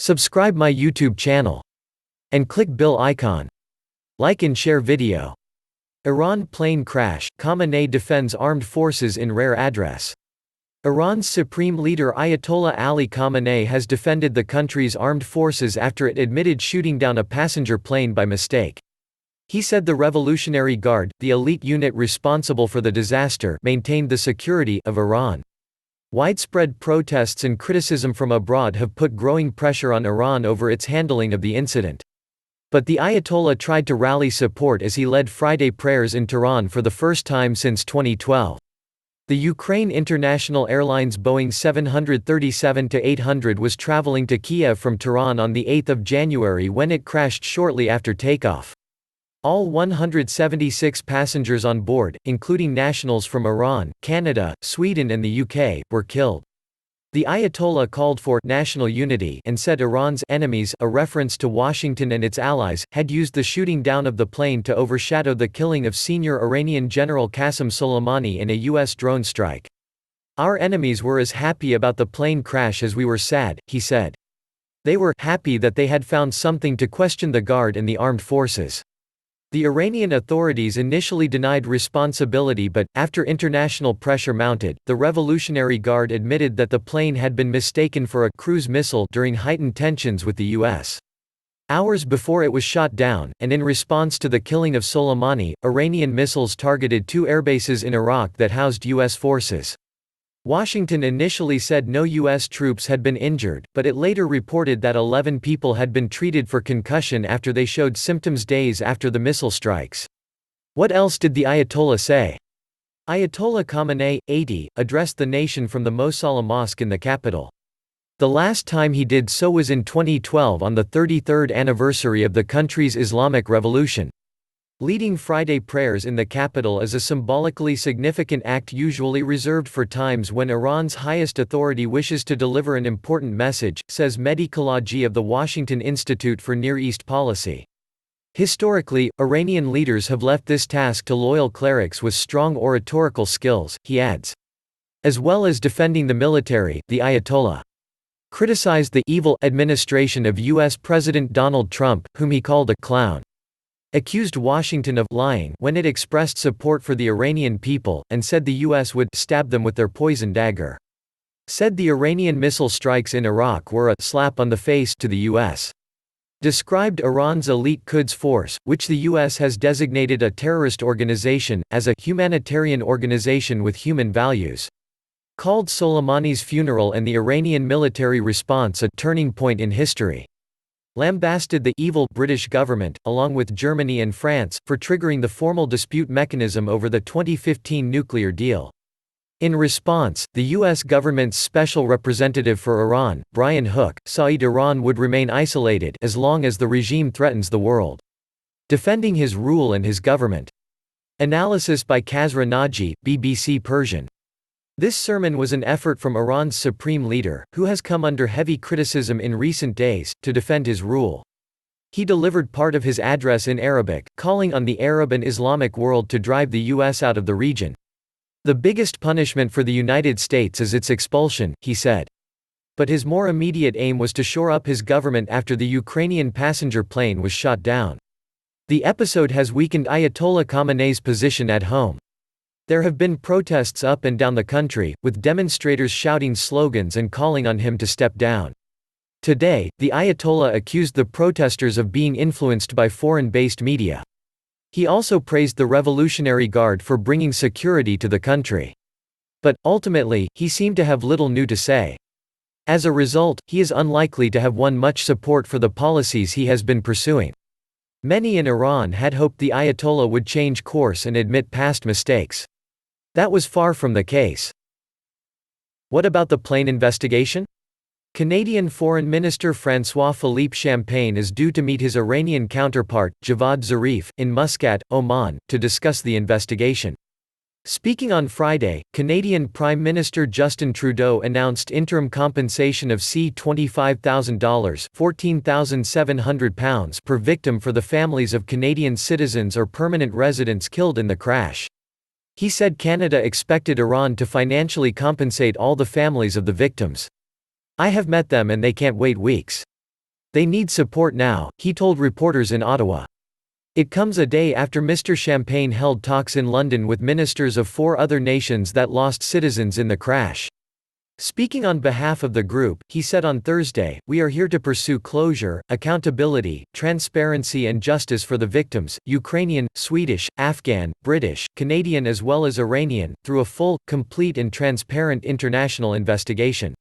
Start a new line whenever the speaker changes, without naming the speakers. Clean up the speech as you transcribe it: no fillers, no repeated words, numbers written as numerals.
Subscribe my YouTube channel. And click bell icon. Like and share video. Iran plane crash, Khamenei defends armed forces in rare address. Iran's supreme leader Ayatollah Ali Khamenei has defended the country's armed forces after it admitted shooting down a passenger plane by mistake. He said the Revolutionary Guard, the elite unit responsible for the disaster, maintained the security of Iran. Widespread protests and criticism from abroad have put growing pressure on Iran over its handling of the incident. But the Ayatollah tried to rally support as he led Friday prayers in Tehran for the first time since 2012. The Ukraine International Airlines Boeing 737-800 was traveling to Kiev from Tehran on 8 January when it crashed shortly after takeoff. All 176 passengers on board, including nationals from Iran, Canada, Sweden and the UK, were killed. The Ayatollah called for national unity and said Iran's enemies, a reference to Washington and its allies, had used the shooting down of the plane to overshadow the killing of senior Iranian General Qasem Soleimani in a U.S. drone strike. "Our enemies were as happy about the plane crash as we were sad," he said. "They were happy that they had found something to question the Guard and the armed forces." The Iranian authorities initially denied responsibility but, after international pressure mounted, the Revolutionary Guard admitted that the plane had been mistaken for a cruise missile during heightened tensions with the U.S. Hours before it was shot down, and in response to the killing of Soleimani, Iranian missiles targeted two airbases in Iraq that housed U.S. forces. Washington initially said no U.S. troops had been injured, but it later reported that 11 people had been treated for concussion after they showed symptoms days after the missile strikes. What else did the Ayatollah say? Ayatollah Khamenei, 80, addressed the nation from the Mosalla Mosque in the capital. The last time he did so was in 2012 on the 33rd anniversary of the country's Islamic Revolution. Leading Friday prayers in the capital is a symbolically significant act usually reserved for times when Iran's highest authority wishes to deliver an important message, says Mehdi Khalagi of the Washington Institute for Near East Policy. Historically, Iranian leaders have left this task to loyal clerics with strong oratorical skills, he adds. As well as defending the military, the Ayatollah criticized the evil administration of U.S. President Donald Trump, whom he called a clown. Accused Washington of lying when it expressed support for the Iranian people, and said the U.S. would stab them with their poison dagger. Said the Iranian missile strikes in Iraq were a slap on the face to the U.S. Described Iran's elite Quds Force, which the U.S. has designated a terrorist organization, as a humanitarian organization with human values. Called Soleimani's funeral and the Iranian military response a turning point in history. Lambasted the evil British government, along with Germany and France, for triggering the formal dispute mechanism over the 2015 nuclear deal. In response, the U.S. government's special representative for Iran, Brian Hook, said Iran would remain isolated as long as the regime threatens the world. Defending his rule and his government. Analysis by Kazra Naji, BBC Persian. This sermon was an effort from Iran's supreme leader, who has come under heavy criticism in recent days, to defend his rule. He delivered part of his address in Arabic, calling on the Arab and Islamic world to drive the U.S. out of the region. The biggest punishment for the United States is its expulsion, he said. But his more immediate aim was to shore up his government after the Ukrainian passenger plane was shot down. The episode has weakened Ayatollah Khamenei's position at home. There have been protests up and down the country, with demonstrators shouting slogans and calling on him to step down. Today, the Ayatollah accused the protesters of being influenced by foreign-based media. He also praised the Revolutionary Guard for bringing security to the country. But, ultimately, he seemed to have little new to say. As a result, he is unlikely to have won much support for the policies he has been pursuing. Many in Iran had hoped the Ayatollah would change course and admit past mistakes. That was far from the case. What about the plane investigation? Canadian Foreign Minister François-Philippe Champagne is due to meet his Iranian counterpart, Javad Zarif, in Muscat, Oman, to discuss the investigation. Speaking on Friday, Canadian Prime Minister Justin Trudeau announced interim compensation of $25,000 £14,700 per victim for the families of Canadian citizens or permanent residents killed in the crash. He said Canada expected Iran to financially compensate all the families of the victims. "I have met them and they can't wait weeks. "They need support now," he told reporters in Ottawa. It comes a day after Mr. Champagne held talks in London with ministers of 4 other nations that lost citizens in the crash. Speaking on behalf of the group, he said on Thursday, "We are here to pursue closure, accountability, transparency and justice for the victims, Ukrainian, Swedish, Afghan, British, Canadian as well as Iranian, through a full, complete and transparent international investigation."